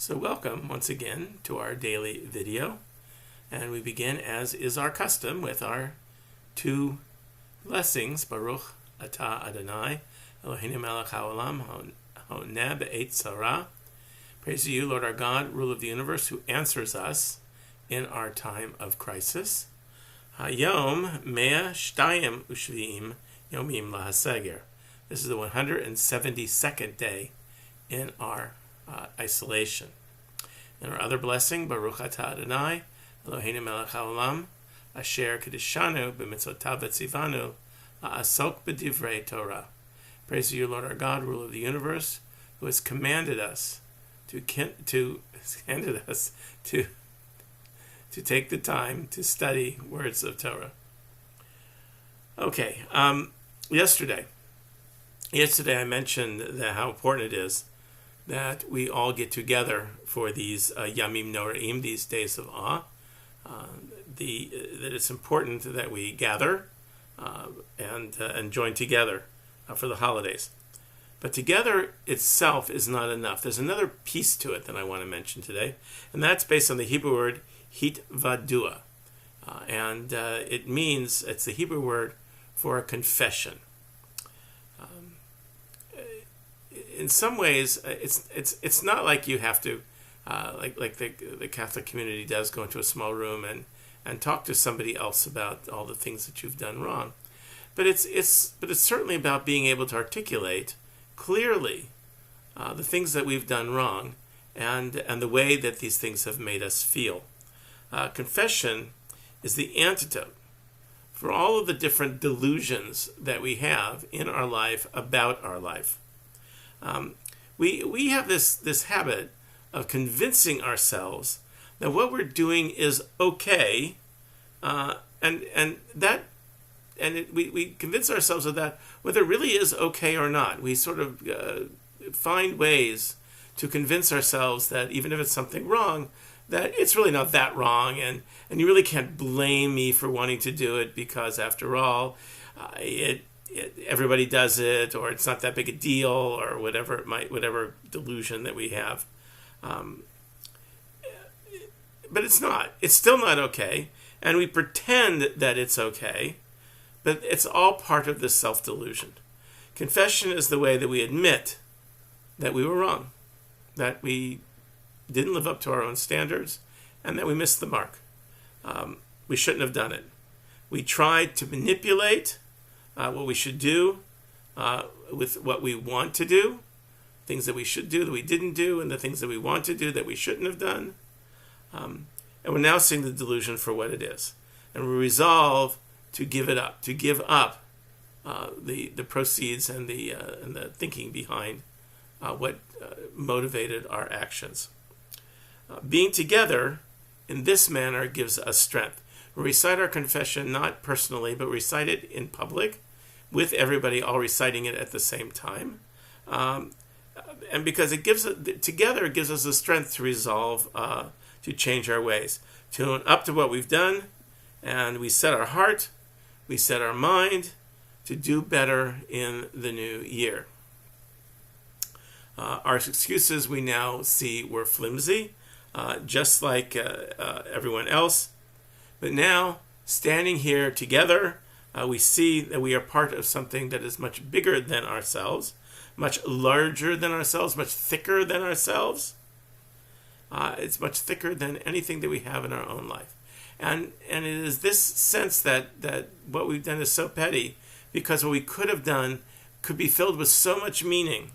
So welcome once again to our daily video, and we begin as is our custom with our two blessings. Baruch Atah Adonai Eloheinu melech haolam honeh b'eit tzara. Praise to you, Lord our God, ruler of the universe, who answers us in our time of crisis. Hayom mea shtayim ushviim yomim lahaseger. This is the 172nd day in our isolation. And our other blessing, Baruch Atah Adonai Eloheinu melech haolam asher kedishanu b'mitzvotav v'tzivanu la'asok b'divrei Torah. Praise to you, Lord our God, ruler of the universe, who has commanded us to take the time to study words of Torah. Okay, yesterday I mentioned how important it is that we all get together for these Yamim Noraim, these days of awe. That it's important that we gather and join together for the holidays. But together itself is not enough. There's another piece to it that I want to mention today, and that's based on the Hebrew word hitvadua. It's the Hebrew word for a confession. In some ways, it's not like you have to, like the Catholic community does, go into a small room and talk to somebody else about all the things that you've done wrong. But it's certainly about being able to articulate clearly the things that we've done wrong and the way that these things have made us feel. Confession is the antidote for all of the different delusions that we have in our life about our life. We have this habit of convincing ourselves that what we're doing is okay, we convince ourselves of that whether it really is okay or not. We sort of find ways to convince ourselves that even if it's something wrong, that it's really not that wrong, and you really can't blame me for wanting to do it because after all, everybody does it, or it's not that big a deal, or whatever delusion that we have. But it's not. It's still not okay, and we pretend that it's okay, but it's all part of this self-delusion. Confession is the way that we admit that we were wrong, that we didn't live up to our own standards, and that we missed the mark. We shouldn't have done it. We tried to manipulate what we should do with what we want to do, things that we should do that we didn't do, and the things that we want to do that we shouldn't have done. And we're now seeing the delusion for what it is. And we resolve to give it up, the proceeds and the thinking behind what motivated our actions. Being together in this manner gives us strength. We recite our confession not personally, but recite it in public, with everybody all reciting it at the same time. And because it gives us the strength to resolve, to change our ways, to own up to what we've done, and we set our heart, we set our mind to do better in the new year. Our excuses we now see were flimsy, just like everyone else. But now, standing here together, we see that we are part of something that is much bigger than ourselves, much larger than ourselves, much thicker than ourselves. It's much thicker than anything that we have in our own life. And it is this sense that what we've done is so petty, because what we could have done could be filled with so much meaning.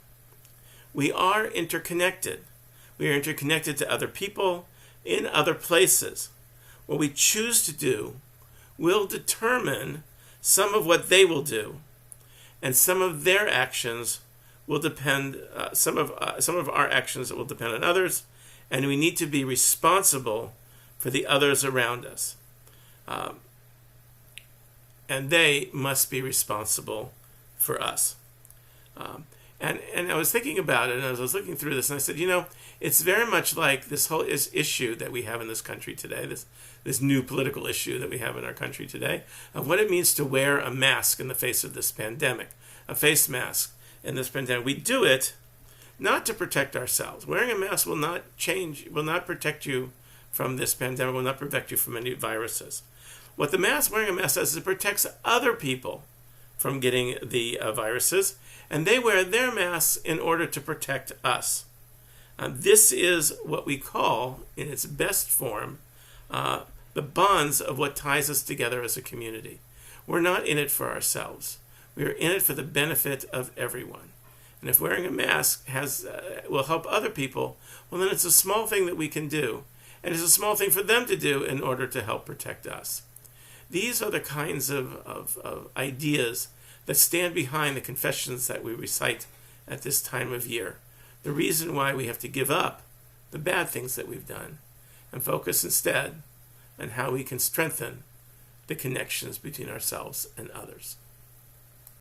We are interconnected. We are interconnected to other people in other places. What we choose to do will determine some of what they will do, and some of their actions will depend. Some of our actions will depend on others, and we need to be responsible for the others around us, and they must be responsible for us. And I was thinking about it, and I was looking through this, and I said, it's very much like this whole issue that we have in this country today, this new political issue that we have in our country today, of what it means to wear a mask in the face of this pandemic, a face mask in this pandemic. We do it not to protect ourselves. Wearing a mask will not protect you from this pandemic, will not protect you from any viruses. What wearing a mask does is it protects other people from getting the viruses, and they wear their masks in order to protect us. This is what we call, in its best form, the bonds of what ties us together as a community. We're not in it for ourselves. We are in it for the benefit of everyone. And if wearing a mask will help other people, well, then it's a small thing that we can do. And it's a small thing for them to do in order to help protect us. These are the kinds of ideas that stand behind the confessions that we recite at this time of year. The reason why we have to give up the bad things that we've done and focus instead on how we can strengthen the connections between ourselves and others.